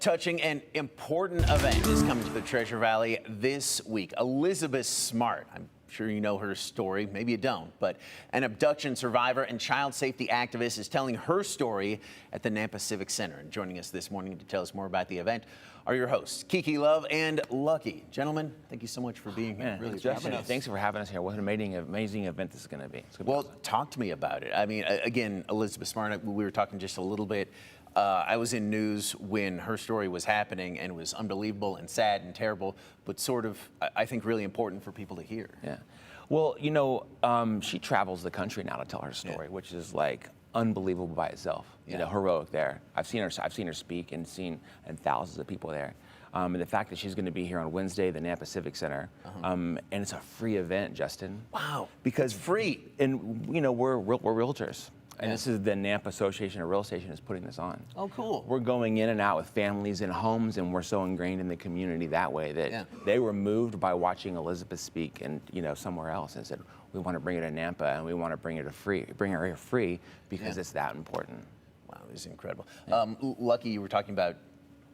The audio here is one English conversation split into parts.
Touching and important event is coming to the Treasure Valley this week. Elizabeth Smart, I'm sure you know her story, maybe you don't, but an abduction survivor and child safety activist is telling her story at the Nampa Civic Center. And joining us this morning to tell us more about the event are your hosts, Kiki Love and Lucky. Gentlemen, thank you so much for being here. Really appreciate it. Thanks for having us here. What an amazing event this is going to be. Well, talk to me about it. I mean, again, Elizabeth Smart, we were talking just a little bit. I was in news when her story was happening, and it was unbelievable and sad and terrible, but sort of, I think, really important for people to hear. Yeah. Well, you know, she travels the country now to tell her story, which is like unbelievable by itself. You know, heroic there. I've seen her speak and seen thousands of people there. And the fact that she's going to be here on Wednesday at the Nampa Civic Center, and it's a free event, Justin. Wow. Because it's free. And you know, we're realtors. And this is the Nampa Association of Real Estate is putting this on. Oh, cool. We're going in and out with families and homes, and we're so ingrained in the community that way that they were moved by watching Elizabeth speak and somewhere else, and said, we want to bring her to Nampa and we want to bring her here free because it's that important. Wow, this is incredible. Lucky, you were talking about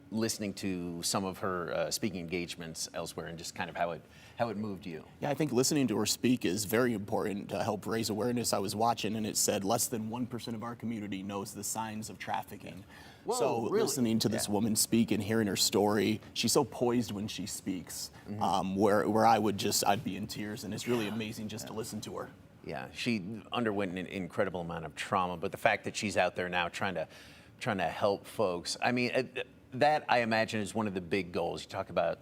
listening to some of her speaking engagements elsewhere and just kind of how it moved you. Yeah, I think listening to her speak is very important to help raise awareness. I was watching and it said less than 1% of our community knows the signs of trafficking. Whoa, so really? Listening to this woman speak and hearing her story, she's so poised when she speaks, where I'd be in tears, and it's really amazing just to listen to her. Yeah, she underwent an incredible amount of trauma, but the fact that she's out there now trying to help folks, I mean, that I imagine is one of the big goals. You talk about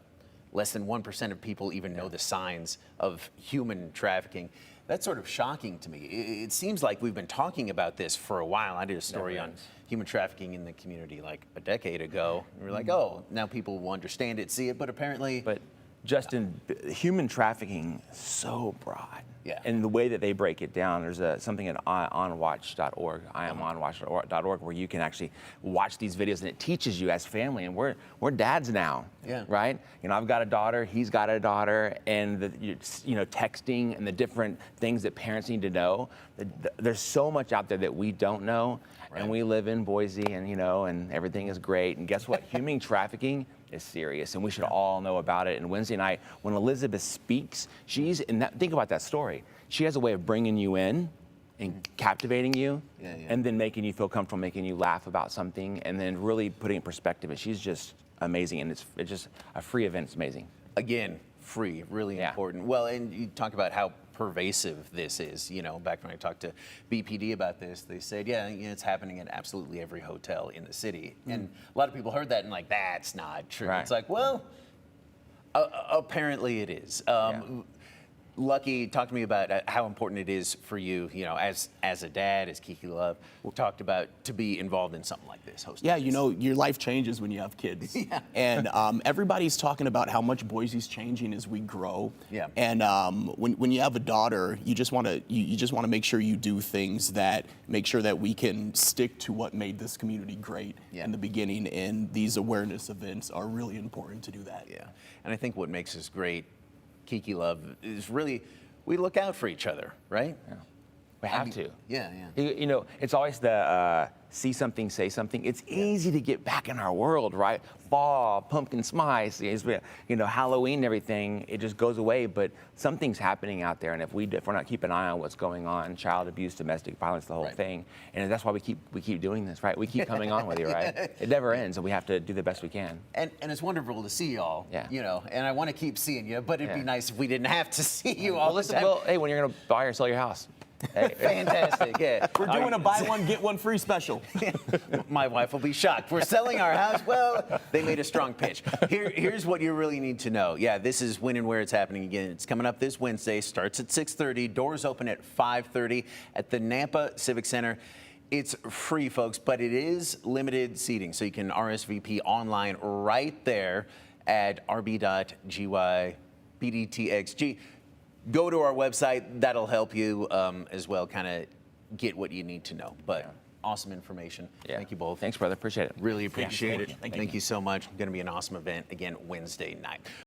less than 1% of people even know the signs of human trafficking. That's sort of shocking to me. It seems like we've been talking about this for a while. I did a story on human trafficking in the community like a decade ago. And we're like, oh, now people will understand it, see it, but apparently... But Justin, human trafficking is so broad. Yeah. And the way that they break it down, there's something at onwatch.org, iamonwatch.org, where you can actually watch these videos, and it teaches you as family. And we're dads now, right? You know, I've got a daughter, he's got a daughter, and texting and the different things that parents need to know. There's so much out there that we don't know, and we live in Boise, and and everything is great. And guess what? Human trafficking is serious, and we should all know about it. And Wednesday night, when Elizabeth speaks, think about that story. She has a way of bringing you in and captivating you, and then making you feel comfortable, making you laugh about something, and then really putting in perspective. And she's just amazing, and it's just a free event. It's amazing. Again, free, really important. Well, and you talk about how pervasive this is. You know, back when I talked to BPD about this, they said, it's happening at absolutely every hotel in the city. And a lot of people heard that and like, that's not true. It's like, well, apparently it is. Lucky, talk to me about how important it is for you, as a dad, as Kiki Love, talked about to be involved in something like this, hosting this. Your life changes when you have kids. And everybody's talking about how much Boise's changing as we grow. And when you have a daughter, you just want to make sure you do things that make sure that we can stick to what made this community great in the beginning. And these awareness events are really important to do that. And I think what makes us great, Kiki Love, is really, we look out for each other, right? We have to. It's always the see something, say something. It's easy to get back in our world, right? Fall, pumpkin spice, Halloween and everything, it just goes away. But something's happening out there, and if we're not keeping an eye on what's going on, child abuse, domestic violence, the whole thing, and that's why we keep doing this, right? We keep coming on with you, right? It never ends, and we have to do the best we can. And it's wonderful to see y'all, and I want to keep seeing you, but it'd be nice if we didn't have to see you all the time. Well, hey, when you're going to buy or sell your house. Hey. Fantastic, We're doing a buy one, get one free special. My wife will be shocked. We're selling our house. Well, they made a strong pitch. Here's what you really need to know. This is when and where it's happening again. It's coming up this Wednesday, starts at 6:30, doors open at 5:30 at the Nampa Civic Center. It's free, folks, but it is limited seating, so you can RSVP online right there at rb.gy/bdtxg. Go to our website. That'll help you as well, kind of get what you need to know. But awesome information. Thank you both. Thanks, brother. Appreciate it. Really appreciate it. Thank you. Thank you so much. Going to be an awesome event again Wednesday night.